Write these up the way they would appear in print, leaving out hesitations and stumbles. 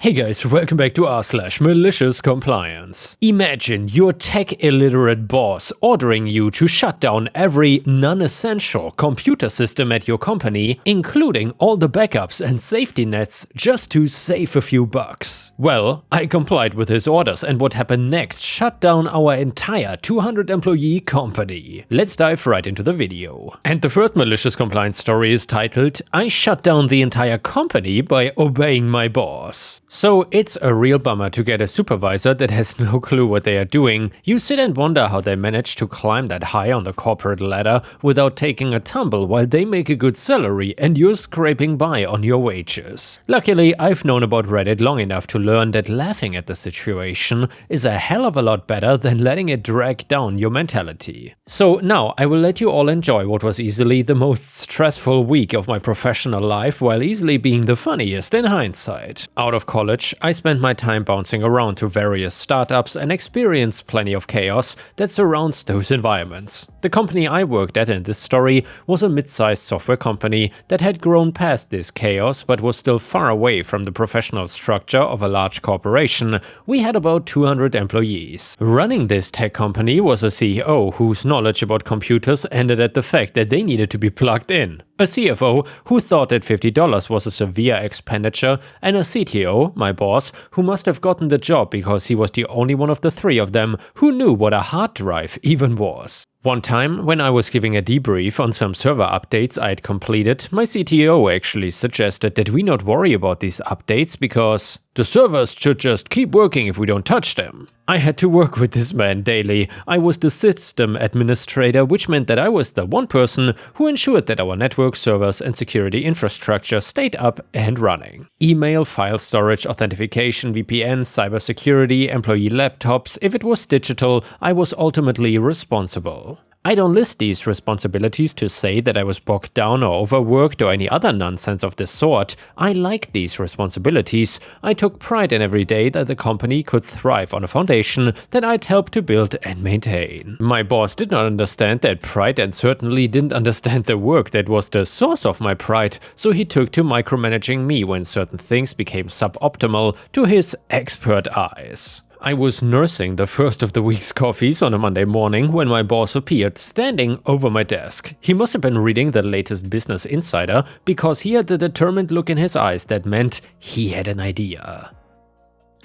Hey guys, welcome back to r/MaliciousCompliance. Imagine your tech-illiterate boss ordering you to shut down every non-essential computer system at your company, including all the backups and safety nets, just to save a few bucks. Well, I complied with his orders, and what happened next shut down our entire 200-employee company. Let's dive right into the video. And the first malicious compliance story is titled, "I shut down the entire company by obeying my boss." So it's a real bummer to get a supervisor that has no clue what they are doing. You sit and wonder how they manage to climb that high on the corporate ladder without taking a tumble while they make a good salary and you're scraping by on your wages. Luckily, I've known about Reddit long enough to learn that laughing at the situation is a hell of a lot better than letting it drag down your mentality. So now I will let you all enjoy what was easily the most stressful week of my professional life while easily being the funniest in hindsight. Out of college, I spent my time bouncing around to various startups and experienced plenty of chaos that surrounds those environments. The company I worked at in this story was a mid-sized software company that had grown past this chaos but was still far away from the professional structure of a large corporation. We had about 200 employees. Running this tech company was a CEO whose knowledge about computers ended at the fact that they needed to be plugged in, a CFO who thought that $50 was a severe expenditure, and a CTO, my boss, who must have gotten the job because he was the only one of the three of them who knew what a hard drive even was. One time, when I was giving a debrief on some server updates I had completed, my CTO actually suggested that we not worry about these updates because the servers should just keep working if we don't touch them. I had to work with this man daily. I was the system administrator, which meant that I was the one person who ensured that our network, servers and security infrastructure stayed up and running. Email, file storage, authentication, VPN, cybersecurity, employee laptops. If it was digital, I was ultimately responsible. I don't list these responsibilities to say that I was bogged down or overworked or any other nonsense of this sort. I like these responsibilities. I took pride in every day that the company could thrive on a foundation that I'd helped to build and maintain. My boss did not understand that pride and certainly didn't understand the work that was the source of my pride, so he took to micromanaging me when certain things became suboptimal to his expert eyes. I was nursing the first of the week's coffees on a Monday morning when my boss appeared, standing over my desk. He must have been reading the latest Business Insider because he had the determined look in his eyes that meant he had an idea.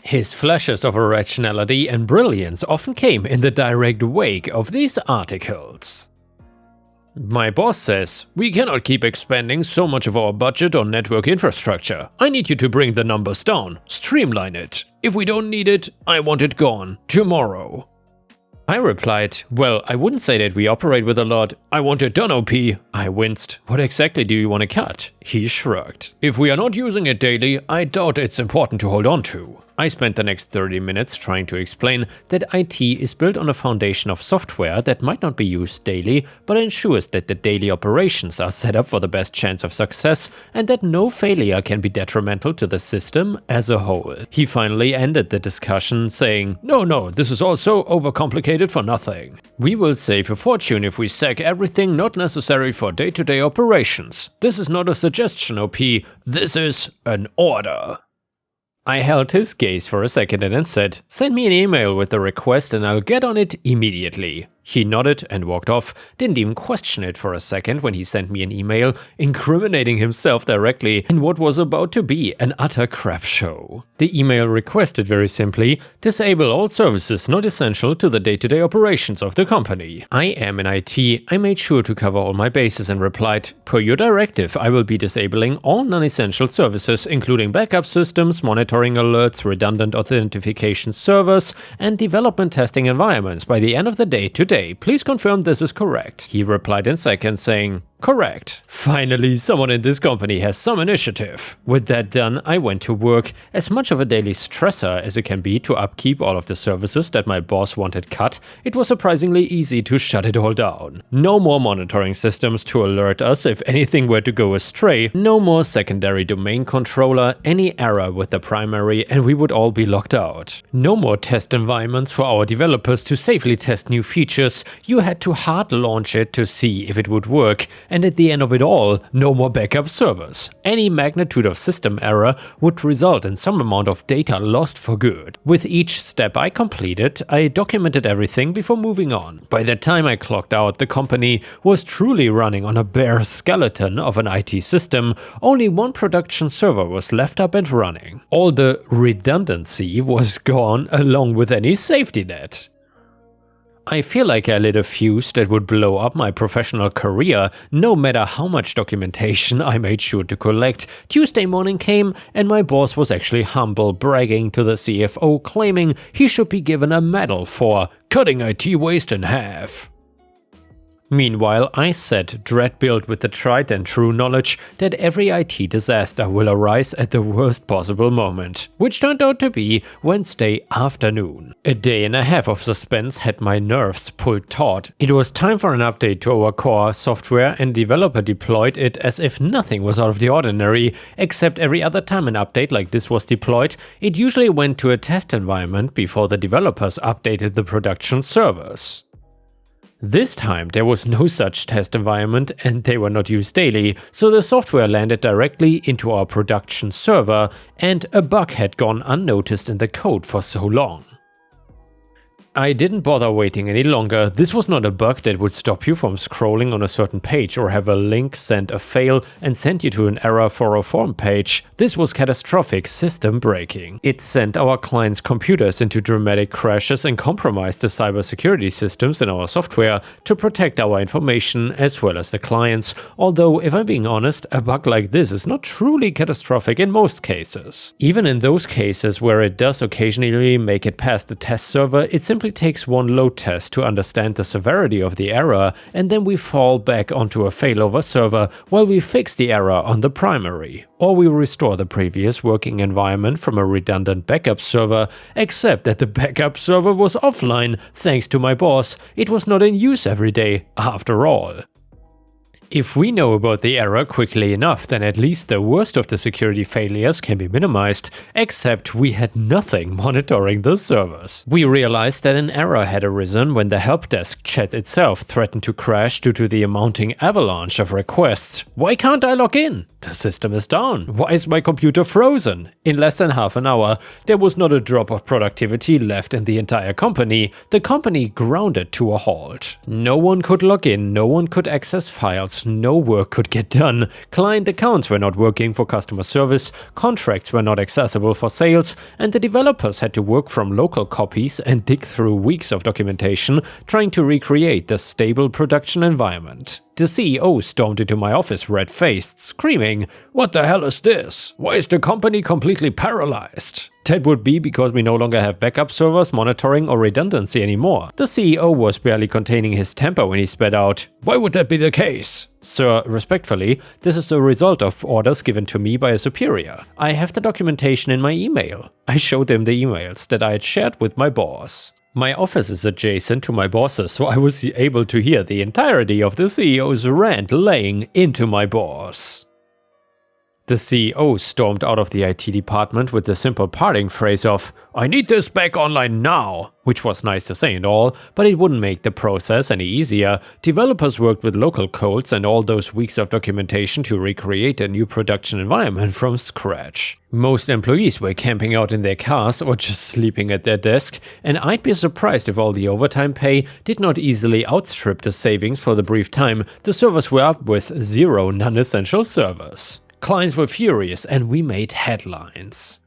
His flashes of originality and brilliance often came in the direct wake of these articles. My boss says, "We cannot keep expending so much of our budget on network infrastructure. I need you to bring the numbers down, streamline it. If we don't need it, I want it gone, tomorrow." I replied, "Well, I wouldn't say that we operate with a lot. I want it done, OP. I winced. "What exactly do you want to cut?" He shrugged. "If we are not using it daily, I doubt it's important to hold on to." I spent the next 30 minutes trying to explain that IT is built on a foundation of software that might not be used daily, but ensures that the daily operations are set up for the best chance of success and that no failure can be detrimental to the system as a whole. He finally ended the discussion saying, No, this is all so overcomplicated for nothing. We will save a fortune if we sack everything not necessary for day-to-day operations. This is not a suggestion, OP. This is an order." I held his gaze for a second and then said, "Send me an email with the request and I'll get on it immediately." He nodded and walked off, didn't even question it for a second when he sent me an email incriminating himself directly in what was about to be an utter crap show. The email requested very simply, "Disable all services not essential to the day-to-day operations of the company." I am in IT. I made sure to cover all my bases and replied, "Per your directive, I will be disabling all non-essential services, including backup systems, monitoring alerts, redundant authentication servers, and development testing environments by the end of the day today. Please confirm this is correct." He replied in seconds saying, "Correct." Finally, someone in this company has some initiative. With that done, I went to work, as much of a daily stressor as it can be to upkeep all of the services that my boss wanted cut. It was surprisingly easy to shut it all down. No more monitoring systems to alert us if anything were to go astray, no more secondary domain controller, any error with the primary and we would all be locked out. No more test environments for our developers to safely test new features. You had to hard launch it to see if it would work, and at the end of it all, no more backup servers. Any magnitude of system error would result in some amount of data lost for good. With each step I completed, I documented everything before moving on. By the time I clocked out, the company was truly running on a bare skeleton of an IT system. Only one production server was left up and running. All the redundancy was gone along with any safety net. I feel like I lit a fuse that would blow up my professional career, no matter how much documentation I made sure to collect. Tuesday morning came and my boss was actually humble, bragging to the CFO, claiming he should be given a medal for cutting IT waste in half. Meanwhile, I sat dread-built with the tried and true knowledge that every IT disaster will arise at the worst possible moment, which turned out to be Wednesday afternoon. A day and a half of suspense had my nerves pulled taut. It was time for an update to our core software, and developer deployed it as if nothing was out of the ordinary, except every other time an update like this was deployed, it usually went to a test environment before the developers updated the production servers. This time there was no such test environment and they were not used daily, so the software landed directly into our production server and a bug had gone unnoticed in the code for so long. I didn't bother waiting any longer. This was not a bug that would stop you from scrolling on a certain page or have a link send a fail and send you to an error for a form page. This was catastrophic system breaking. It sent our clients' computers into dramatic crashes and compromised the cybersecurity systems in our software to protect our information as well as the clients. Although, if I'm being honest, a bug like this is not truly catastrophic in most cases. Even in those cases where it does occasionally make it past the test server, it simply takes one load test to understand the severity of the error, and then we fall back onto a failover server while we fix the error on the primary. Or we restore the previous working environment from a redundant backup server, except that the backup server was offline thanks to my boss. It was not in use every day, after all. If we know about the error quickly enough, then at least the worst of the security failures can be minimized, except we had nothing monitoring the servers. We realized that an error had arisen when the help desk chat itself threatened to crash due to the mounting avalanche of requests. Why can't I log in? The system is down. Why is my computer frozen? In less than half an hour, there was not a drop of productivity left in the entire company. The company grounded to a halt. No one could log in, no one could access files, no work could get done. Client accounts were not working for customer service, contracts were not accessible for sales, and the developers had to work from local copies and dig through weeks of documentation trying to recreate the stable production environment. The CEO stormed into my office red-faced, screaming, "What the hell is this? Why is the company completely paralyzed?" That would be because we no longer have backup servers, monitoring, or redundancy anymore. The CEO was barely containing his temper when he spat out, "Why would that be the case?" Sir, respectfully, this is a result of orders given to me by a superior. I have the documentation in my email. I showed him the emails that I had shared with my boss. My office is adjacent to my boss's, so I was able to hear the entirety of the CEO's rant laying into my boss. The CEO stormed out of the IT department with the simple parting phrase of, "I need this back online now," which was nice to say and all, but it wouldn't make the process any easier. Developers worked with local codes and all those weeks of documentation to recreate a new production environment from scratch. Most employees were camping out in their cars or just sleeping at their desk, and I'd be surprised if all the overtime pay did not easily outstrip the savings for the brief time the servers were up with 0 non-essential servers. Clients were furious and we made headlines.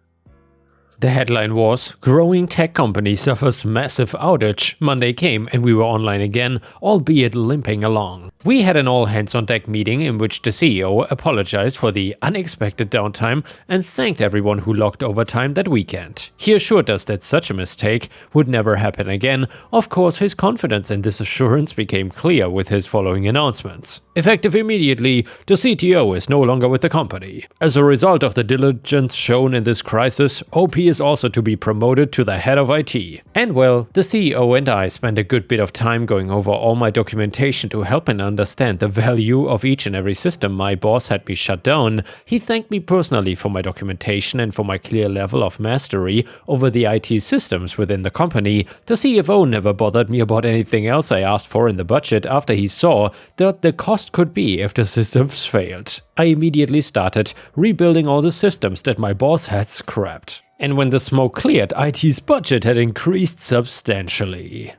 The headline was, "Growing tech company suffers massive outage." Monday came and we were online again, albeit limping along. We had an all-hands-on-deck meeting in which the CEO apologized for the unexpected downtime and thanked everyone who logged overtime that weekend. He assured us that such a mistake would never happen again. Of course, his confidence in this assurance became clear with his following announcements. Effective immediately, the CTO is no longer with the company. As a result of the diligence shown in this crisis, OP is also to be promoted to the head of IT. And well, the CEO and I spent a good bit of time going over all my documentation to help in understand the value of each and every system my boss had me shut down, he thanked me personally for my documentation and for my clear level of mastery over the IT systems within the company. The CFO never bothered me about anything else I asked for in the budget after he saw that the cost could be if the systems failed. I immediately started rebuilding all the systems that my boss had scrapped. And when the smoke cleared, IT's budget had increased substantially.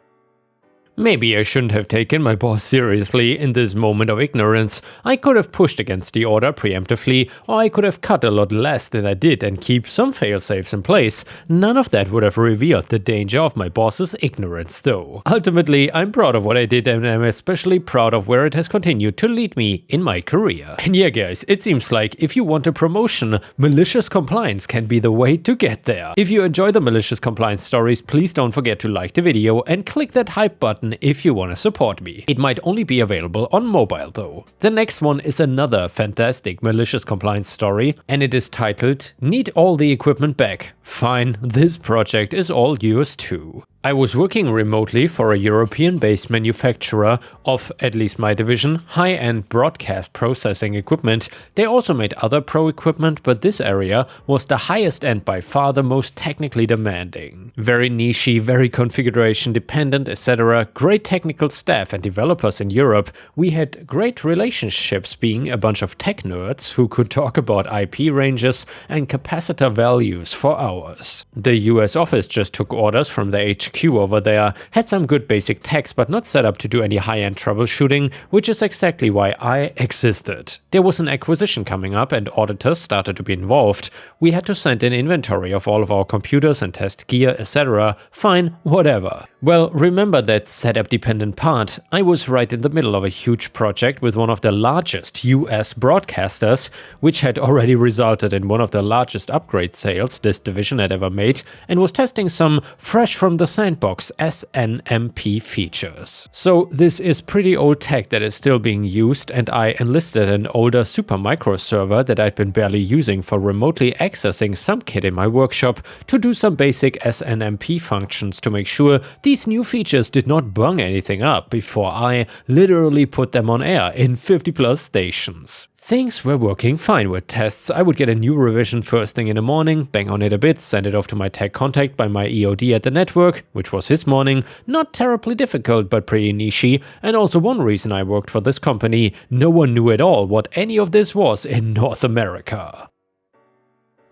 Maybe I shouldn't have taken my boss seriously in this moment of ignorance. I could have pushed against the order preemptively, or I could have cut a lot less than I did and keep some failsafes in place. None of that would have revealed the danger of my boss's ignorance though. Ultimately, I'm proud of what I did, and I'm especially proud of where it has continued to lead me in my career. And yeah guys, it seems like if you want a promotion, malicious compliance can be the way to get there. If you enjoy the malicious compliance stories, please don't forget to like the video and click that hype button if you want to support me. It might only be available on mobile though. The next one is another fantastic malicious compliance story, and it is titled "Need all the equipment back. Fine, this project is all yours too." I was working remotely for a European-based manufacturer of, at least my division, high-end broadcast processing equipment. They also made other pro equipment, but this area was the highest and by far the most technically demanding. Very niche-y, very configuration dependent, etc. Great technical staff and developers in Europe. We had great relationships, being a bunch of tech nerds who could talk about IP ranges and capacitor values for hours. The US office just took orders from the HQ over there, had some good basic techs but not set up to do any high-end troubleshooting, which is exactly why I existed. There was an acquisition coming up and auditors started to be involved. We had to send in inventory of all of our computers and test gear, etc. Fine, whatever. Well, remember that setup dependent part. I was right in the middle of a huge project with one of the largest US broadcasters, which had already resulted in one of the largest upgrade sales this division had ever made, and was testing some fresh from the sandbox SNMP features. So this is pretty old tech that is still being used, and I enlisted an older Supermicro server that I'd been barely using for remotely accessing some kit in my workshop to do some basic SNMP functions to make sure these new features did not bung anything up before I literally put them on air in 50+ stations. Things were working fine with tests. I would get a new revision first thing in the morning, bang on it a bit, send it off to my tech contact by my EOD at the network, which was his morning. Not terribly difficult, but pretty niche-y. And also one reason I worked for this company, no one knew at all what any of this was in North America.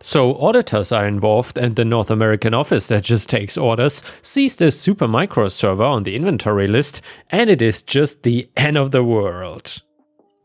So auditors are involved, and the North American office that just takes orders sees this Supermicro server on the inventory list, and it is just the end of the world.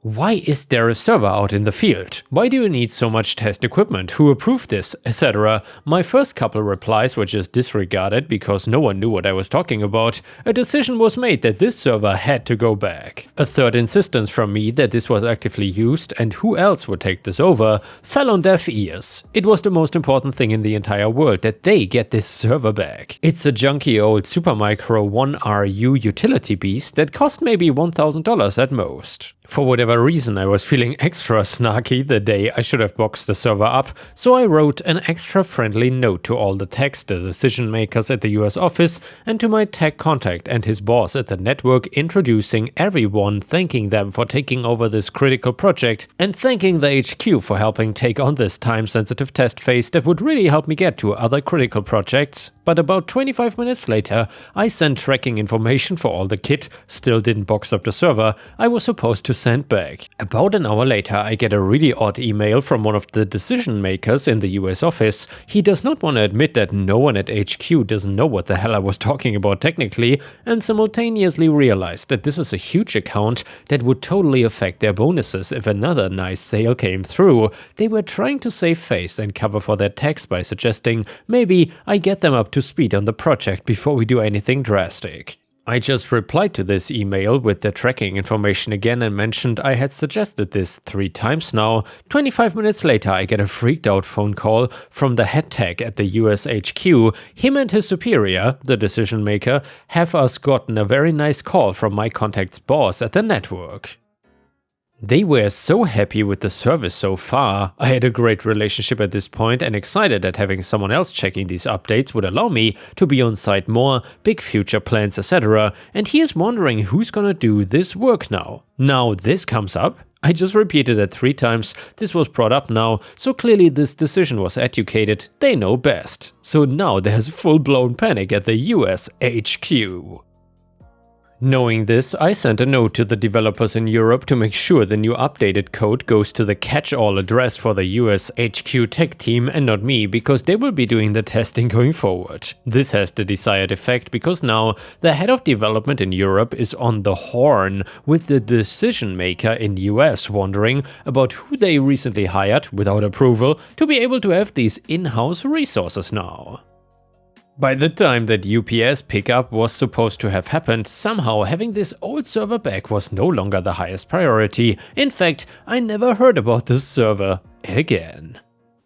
Why is there a server out in the field? Why do you need so much test equipment? Who approved this? Etc. My first couple replies were just disregarded because no one knew what I was talking about. A decision was made that this server had to go back. A third insistence from me that this was actively used and who else would take this over fell on deaf ears. It was the most important thing in the entire world that they get this server back. It's a junky old Supermicro 1RU utility beast that cost maybe $1,000 at most. For whatever reason, I was feeling extra snarky the day I should have boxed the server up, so I wrote an extra friendly note to all the techs, the decision makers at the US office, and to my tech contact and his boss at the network, introducing everyone, thanking them for taking over this critical project, and thanking the HQ for helping take on this time-sensitive test phase that would really help me get to other critical projects. But about 25 minutes later, I sent tracking information for all the kit, still didn't box up the server I was supposed to send back. About an hour later, I get a really odd email from one of the decision makers in the US office. He does not want to admit that no one at HQ doesn't know what the hell I was talking about technically, and simultaneously realized that this is a huge account that would totally affect their bonuses if another nice sale came through. They were trying to save face and cover for their tax by suggesting maybe I get them up to speed on the project before we do anything drastic. I just replied to this email with the tracking information again and mentioned I had suggested this 3 times now. 25 minutes later, I get a freaked out phone call from the head tech at the US HQ. Him and his superior, the decision maker, have us gotten a very nice call from my contact's boss at the network. They were so happy with the service so far. I had a great relationship at this point and excited that having someone else checking these updates would allow me to be on site more, big future plans, etc. And he is wondering who's gonna do this work now. Now this comes up. I just repeated it 3 times, this was brought up now, so clearly this decision was educated, they know best. So now there's full-blown panic at the US HQ. Knowing this, I sent a note to the developers in Europe to make sure the new updated code goes to the catch-all address for the US HQ tech team and not me, because they will be doing the testing going forward. This has the desired effect because now the head of development in Europe is on the horn with the decision maker in US wondering about who they recently hired without approval to be able to have these in-house resources now. By the time that UPS pickup was supposed to have happened, somehow having this old server back was no longer the highest priority. In fact, I never heard about this server again.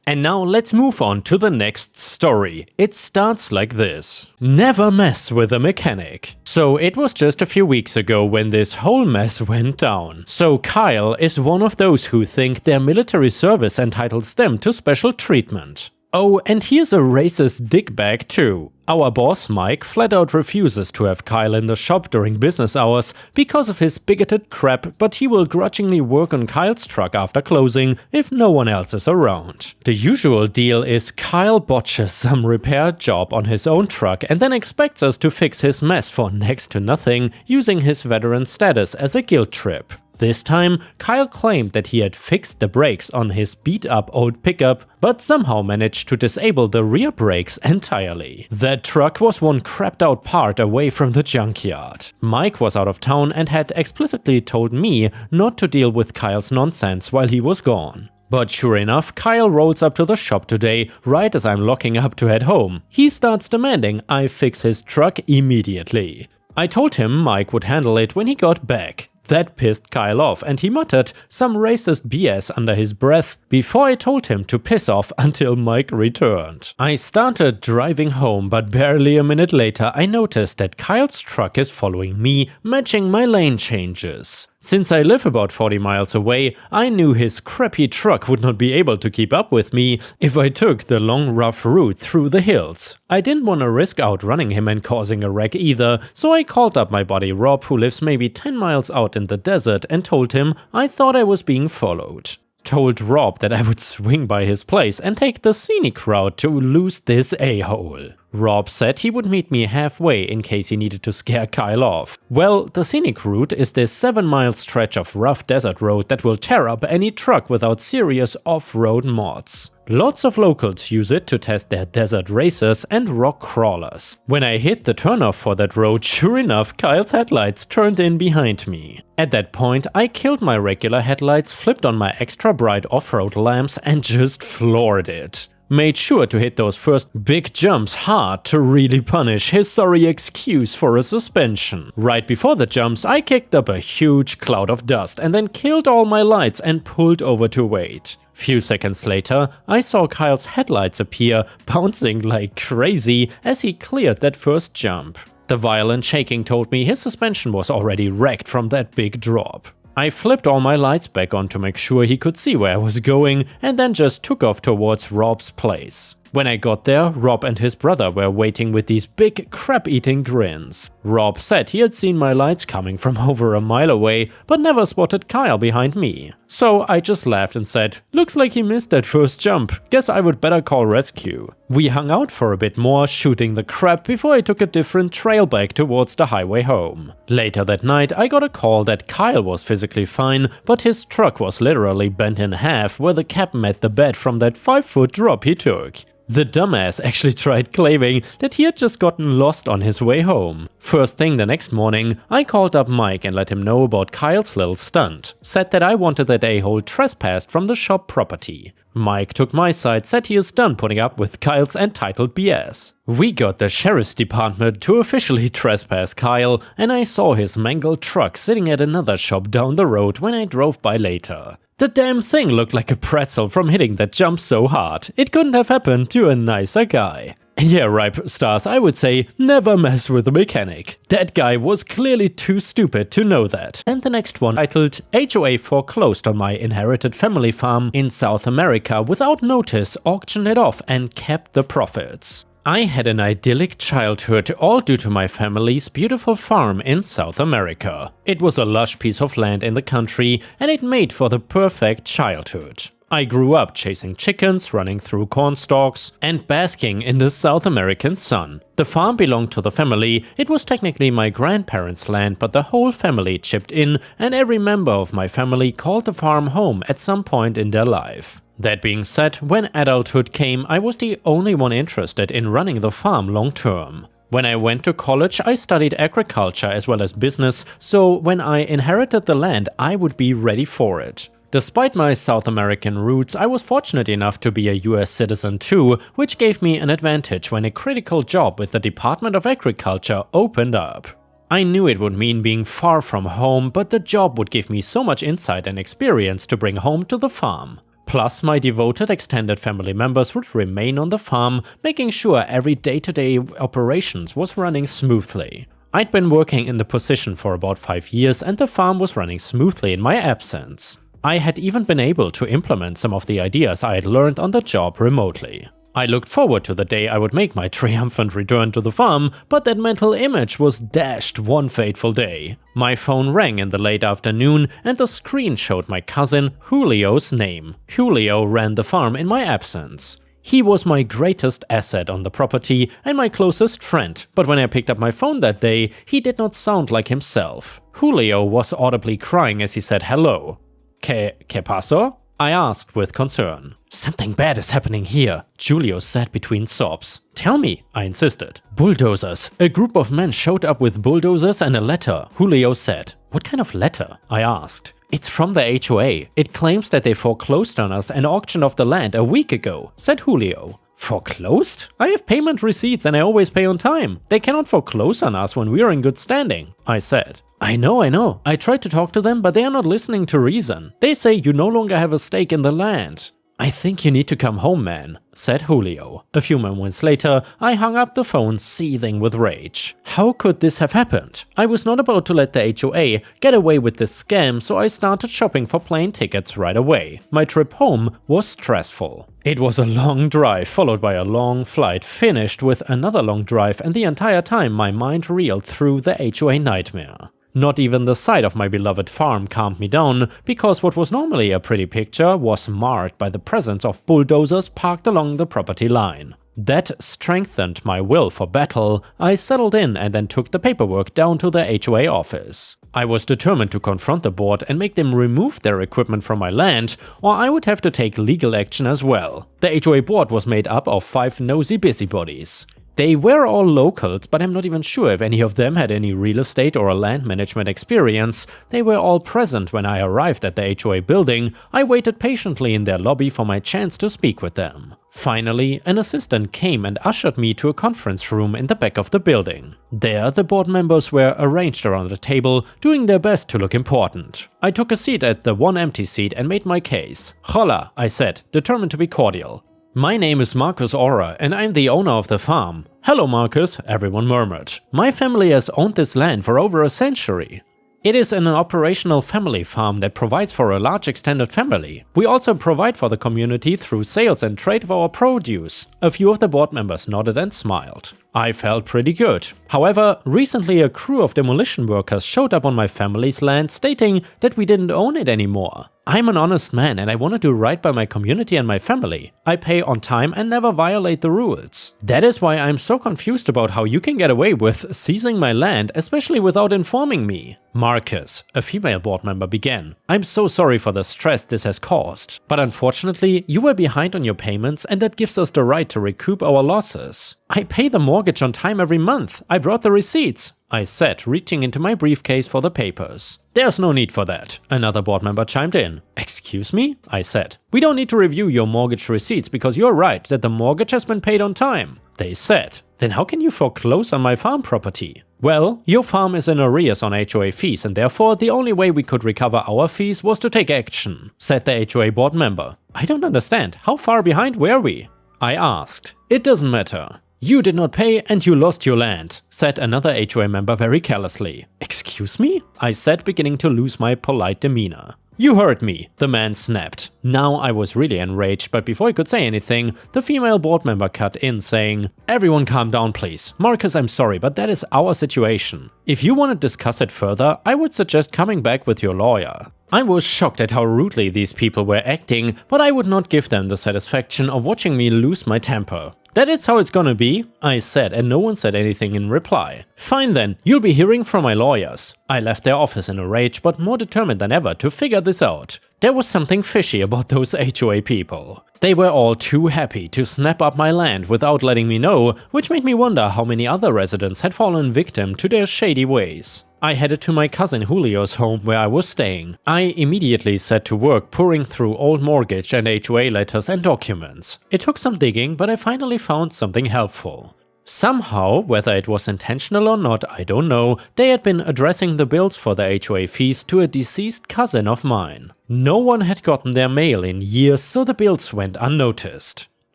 And now let's move on to the next story. It starts like this. Never mess with a mechanic. So it was just a few weeks ago when this whole mess went down. So Kyle is one of those who think their military service entitles them to special treatment. Oh, and here's a racist dickbag too. Our boss Mike flat out refuses to have Kyle in the shop during business hours because of his bigoted crap, but he will grudgingly work on Kyle's truck after closing if no one else is around. The usual deal is Kyle botches some repair job on his own truck and then expects us to fix his mess for next to nothing, using his veteran status as a guilt trip. This time, Kyle claimed that he had fixed the brakes on his beat-up old pickup, but somehow managed to disable the rear brakes entirely. That truck was one crapped-out part away from the junkyard. Mike was out of town and had explicitly told me not to deal with Kyle's nonsense while he was gone. But sure enough, Kyle rolls up to the shop today, right as I'm locking up to head home. He starts demanding I fix his truck immediately. I told him Mike would handle it when he got back. That pissed Kyle off and he muttered some racist BS under his breath before I told him to piss off until Mike returned. I started driving home, but barely a minute later I noticed that Kyle's truck is following me, matching my lane changes. Since I live about 40 miles away, I knew his crappy truck would not be able to keep up with me if I took the long rough route through the hills. I didn't want to risk outrunning him and causing a wreck either, so I called up my buddy Rob, who lives maybe 10 miles out in the desert, and told him I thought I was being followed. Told Rob that I would swing by his place and take the scenic route to lose this a-hole. Rob said he would meet me halfway in case he needed to scare Kyle off. Well, the scenic route is this 7-mile stretch of rough desert road that will tear up any truck without serious off-road mods. Lots of locals use it to test their desert racers and rock crawlers. When I hit the turnoff for that road, sure enough, Kyle's headlights turned in behind me. At that point, I killed my regular headlights, flipped on my extra bright off-road lamps and just floored it. Made sure to hit those first big jumps hard to really punish his sorry excuse for a suspension. Right before the jumps, I kicked up a huge cloud of dust and then killed all my lights and pulled over to wait. Few seconds later, I saw Kyle's headlights appear, bouncing like crazy as he cleared that first jump. The violent shaking told me his suspension was already wrecked from that big drop. I flipped all my lights back on to make sure he could see where I was going and then just took off towards Rob's place. When I got there, Rob and his brother were waiting with these big crap-eating grins. Rob said he had seen my lights coming from over a mile away, but never spotted Kyle behind me. So I just laughed and said, looks like he missed that first jump, guess I would better call rescue. We hung out for a bit more, shooting the crap before I took a different trail back towards the highway home. Later that night I got a call that Kyle was physically fine, but his truck was literally bent in half where the cab met the bed from that 5-foot drop he took. The dumbass actually tried claiming that he had just gotten lost on his way home. First thing the next morning, I called up Mike and let him know about Kyle's little stunt. Said that I wanted that a-hole trespassed from the shop property. Mike took my side, said he is done putting up with Kyle's entitled BS. We got the sheriff's department to officially trespass Kyle, and I saw his mangled truck sitting at another shop down the road when I drove by later. The damn thing looked like a pretzel from hitting that jump so hard. It couldn't have happened to a nicer guy. And yeah, Ripe Stars, I would say never mess with a mechanic. That guy was clearly too stupid to know that. And the next one, titled HOA foreclosed on my inherited family farm in South America without notice, auctioned it off and kept the profits. I had an idyllic childhood, all due to my family's beautiful farm in South America. It was a lush piece of land in the country, and it made for the perfect childhood. I grew up chasing chickens, running through corn stalks, and basking in the South American sun. The farm belonged to the family. It was technically my grandparents' land, but the whole family chipped in, and every member of my family called the farm home at some point in their life. That being said, when adulthood came, I was the only one interested in running the farm long term. When I went to college, I studied agriculture as well as business, so when I inherited the land, I would be ready for it. Despite my South American roots, I was fortunate enough to be a US citizen too, which gave me an advantage when a critical job with the Department of Agriculture opened up. I knew it would mean being far from home, but the job would give me so much insight and experience to bring home to the farm. Plus, my devoted extended family members would remain on the farm, making sure every day-to-day operations was running smoothly. I'd been working in the position for about 5 years and the farm was running smoothly in my absence. I had even been able to implement some of the ideas I had learned on the job remotely. I looked forward to the day I would make my triumphant return to the farm, but that mental image was dashed one fateful day. My phone rang in the late afternoon and the screen showed my cousin Julio's name. Julio ran the farm in my absence. He was my greatest asset on the property and my closest friend, but when I picked up my phone that day, he did not sound like himself. Julio was audibly crying as he said hello. ¿Qué pasó? I asked with concern. Something bad is happening here, Julio said between sobs. Tell me, I insisted. Bulldozers. A group of men showed up with bulldozers and a letter, Julio said. What kind of letter? I asked. It's from the HOA. It claims that they foreclosed on us and auctioned off the land a week ago, said Julio. Foreclosed? I have payment receipts and I always pay on time. They cannot foreclose on us when we are in good standing, I said. I know. I tried to talk to them, but they are not listening to reason. They say you no longer have a stake in the land. I think you need to come home, man, said Julio. A few moments later, I hung up the phone seething with rage. How could this have happened? I was not about to let the HOA get away with this scam, so I started shopping for plane tickets right away. My trip home was stressful. It was a long drive followed by a long flight, finished with another long drive, and the entire time my mind reeled through the HOA nightmare. Not even the sight of my beloved farm calmed me down, because what was normally a pretty picture was marred by the presence of bulldozers parked along the property line. That strengthened my will for battle. I settled in and then took the paperwork down to the HOA office. I was determined to confront the board and make them remove their equipment from my land, or I would have to take legal action as well. The HOA board was made up of 5 nosy busybodies. They were all locals, but I'm not even sure if any of them had any real estate or land management experience. They were all present when I arrived at the HOA building. I waited patiently in their lobby for my chance to speak with them. Finally, an assistant came and ushered me to a conference room in the back of the building. There, the board members were arranged around the table, doing their best to look important. I took a seat at the one empty seat and made my case. Hola, I said, determined to be cordial. My name is Marcus Ora, and I'm the owner of the farm. Hello, Marcus, everyone murmured. My family has owned this land for over a century. It is an operational family farm that provides for a large extended family. We also provide for the community through sales and trade of our produce. A few of the board members nodded and smiled. I felt pretty good. However, recently a crew of demolition workers showed up on my family's land stating that we didn't own it anymore. I'm an honest man and I want to do right by my community and my family. I pay on time and never violate the rules. That is why I'm so confused about how you can get away with seizing my land, especially without informing me. Marcus, a female board member, began. I'm so sorry for the stress this has caused, but unfortunately you were behind on your payments and that gives us the right to recoup our losses. I pay the mortgage on time every month. I brought the receipts, I said, reaching into my briefcase for the papers. There's no need for that, another board member chimed in. Excuse me? I said. We don't need to review your mortgage receipts because you're right that the mortgage has been paid on time. They said. Then how can you foreclose on my farm property? Well, your farm is in arrears on HOA fees and therefore the only way we could recover our fees was to take action, said the HOA board member. I don't understand. How far behind were we? I asked. It doesn't matter. "You did not pay and you lost your land," said another HOA member very carelessly. "Excuse me?" I said, beginning to lose my polite demeanor. "You heard me," the man snapped. Now I was really enraged, but before I could say anything, the female board member cut in saying, "Everyone calm down please. Marcus, I'm sorry, but that is our situation. If you want to discuss it further, I would suggest coming back with your lawyer." I was shocked at how rudely these people were acting, but I would not give them the satisfaction of watching me lose my temper. "That is how it's gonna be," I said, and no one said anything in reply. "Fine then, you'll be hearing from my lawyers." I left their office in a rage, but more determined than ever to figure this out. There was something fishy about those HOA people. They were all too happy to snap up my land without letting me know, which made me wonder how many other residents had fallen victim to their shady ways. I headed to my cousin Julio's home where I was staying. I immediately set to work pouring through old mortgage and HOA letters and documents. It took some digging, but I finally found something helpful. Somehow, whether it was intentional or not, I don't know, they had been addressing the bills for the HOA fees to a deceased cousin of mine. No one had gotten their mail in years, so the bills went unnoticed.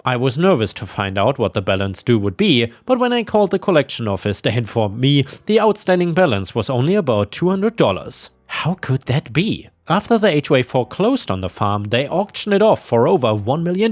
I was nervous to find out what the balance due would be, but when I called the collection office, they informed me the outstanding balance was only about $200. How could that be? After the HOA foreclosed on the farm, they auctioned it off for over $1 million.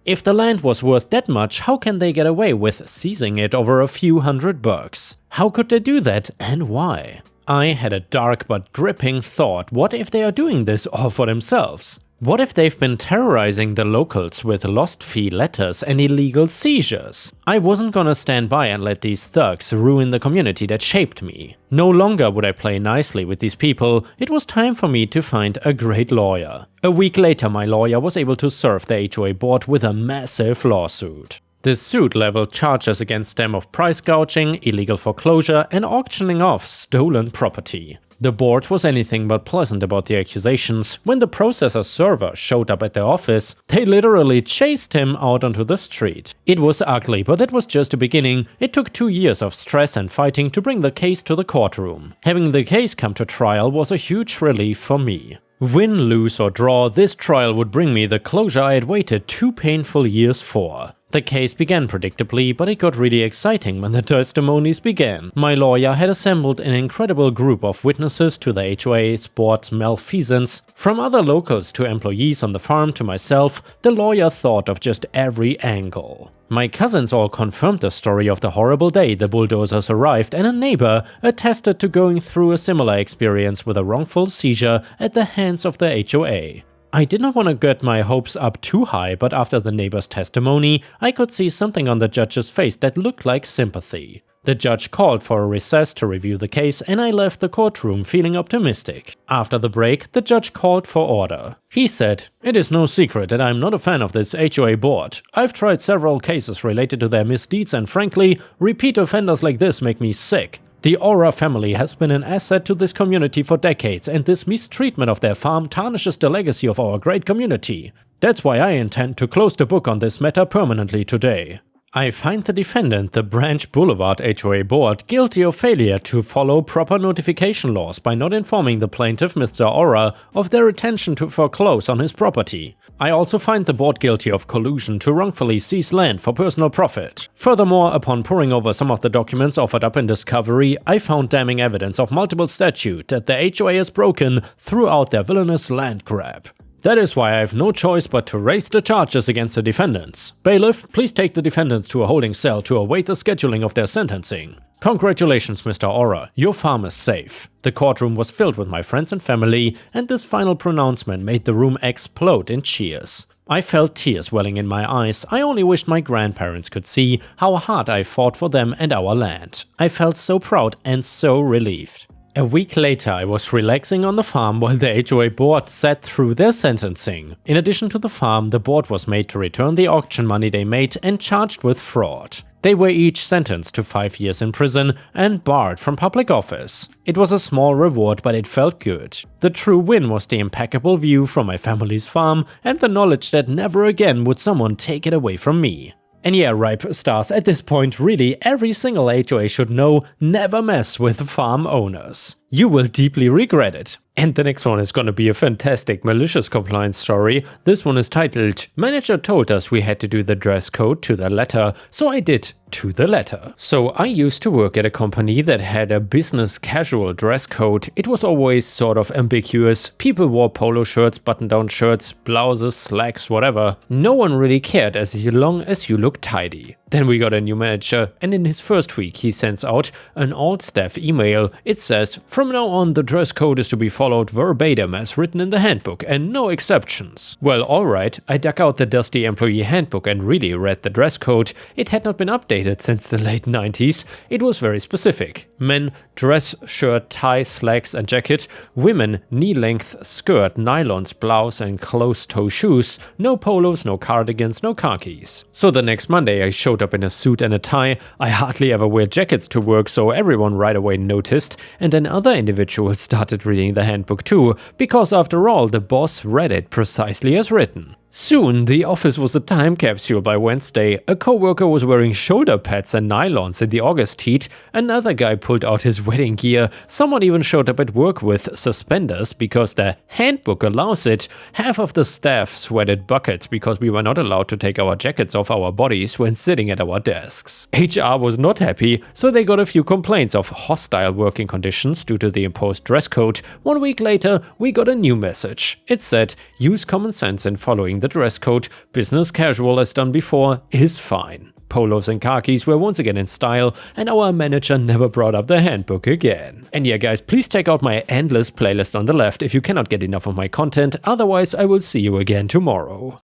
If the land was worth that much, how can they get away with seizing it over a few $100? How could they do that, and why? I had a dark but gripping thought. What if they are doing this all for themselves? What if they've been terrorizing the locals with lost fee letters and illegal seizures? I wasn't gonna stand by and let these thugs ruin the community that shaped me. No longer would I play nicely with these people, it was time for me to find a great lawyer. A week later, my lawyer was able to serve the HOA board with a massive lawsuit. The suit leveled charges against them of price gouging, illegal foreclosure, and auctioning off stolen property. The board was anything but pleasant about the accusations. When the processor server showed up at their office, they literally chased him out onto the street. It was ugly, but that was just the beginning. It took 2 years of stress and fighting to bring the case to the courtroom. Having the case come to trial was a huge relief for me. Win, lose or draw, this trial would bring me the closure I had waited 2 painful years for. The case began predictably, but it got really exciting when the testimonies began. My lawyer had assembled an incredible group of witnesses to the HOA's board's malfeasance. From other locals to employees on the farm to myself, the lawyer thought of just every angle. My cousins all confirmed the story of the horrible day the bulldozers arrived, and a neighbor attested to going through a similar experience with a wrongful seizure at the hands of the HOA. I did not want to get my hopes up too high, but after the neighbor's testimony, I could see something on the judge's face that looked like sympathy. The judge called for a recess to review the case, and I left the courtroom feeling optimistic. After the break, the judge called for order. He said, "It is no secret that I'm not a fan of this HOA board. I've tried several cases related to their misdeeds, and frankly, repeat offenders like this make me sick. The Aura family has been an asset to this community for decades, and this mistreatment of their farm tarnishes the legacy of our great community. That's why I intend to close the book on this matter permanently today." I find the defendant, the Branch Boulevard HOA board, guilty of failure to follow proper notification laws by not informing the plaintiff, Mr. Aura, of their intention to foreclose on his property. I also find the board guilty of collusion to wrongfully seize land for personal profit. Furthermore, upon poring over some of the documents offered up in discovery, I found damning evidence of multiple statutes that the HOA has broken throughout their villainous land grab. That is why I have no choice but to raise the charges against the defendants. Bailiff, please take the defendants to a holding cell to await the scheduling of their sentencing. Congratulations, Mr. Aura, your farm is safe. The courtroom was filled with my friends and family, and this final pronouncement made the room explode in cheers. I felt tears welling in my eyes. I only wished my grandparents could see how hard I fought for them and our land. I felt so proud and so relieved. A week later, I was relaxing on the farm while the HOA board sat through their sentencing. In addition to the farm, the board was made to return the auction money they made and charged with fraud. They were each sentenced to 5 years in prison and barred from public office. It was a small reward, but it felt good. The true win was the impeccable view from my family's farm and the knowledge that never again would someone take it away from me. And yeah, Ripe Stars, at this point really every single HOA should know, never mess with farm owners. You will deeply regret it. And the next one is gonna be a fantastic malicious compliance story. This one is titled, "Manager told us we had to do the dress code to the letter, so I did to the letter." So I used to work at a company that had a business casual dress code. It was always sort of ambiguous. People wore polo shirts, button-down shirts, blouses, slacks, whatever. No one really cared as long as you looked tidy. Then we got a new manager, and in his first week he sends out an all-staff email. It says, "From now on the dress code is to be followed verbatim as written in the handbook and no exceptions." Well, alright, I dug out the dusty employee handbook and really read the dress code. It had not been updated since the late 90s. It was very specific. Men, dress shirt, tie, slacks and jacket. Women, knee-length skirt, nylons, blouse and closed-toe shoes. No polos, no cardigans, no khakis. So the next Monday I showed up in a suit and a tie. I hardly ever wear jackets to work, so everyone right away noticed, and then other individuals started reading the handbook too, because after all the boss read it precisely as written. Soon, the office was a time capsule by Wednesday. A coworker was wearing shoulder pads and nylons in the August heat. Another guy pulled out his wedding gear. Someone even showed up at work with suspenders because the handbook allows it. Half of the staff sweated buckets because we were not allowed to take our jackets off our bodies when sitting at our desks. HR was not happy, so they got a few complaints of hostile working conditions due to the imposed dress code. 1 week later, we got a new message. It said, "Use common sense in following the dress code. Business casual as done before is fine." Polos and khakis were once again in style, and our manager never brought up the handbook again. And yeah guys, please check out my endless playlist on the left if you cannot get enough of my content, otherwise I will see you again tomorrow.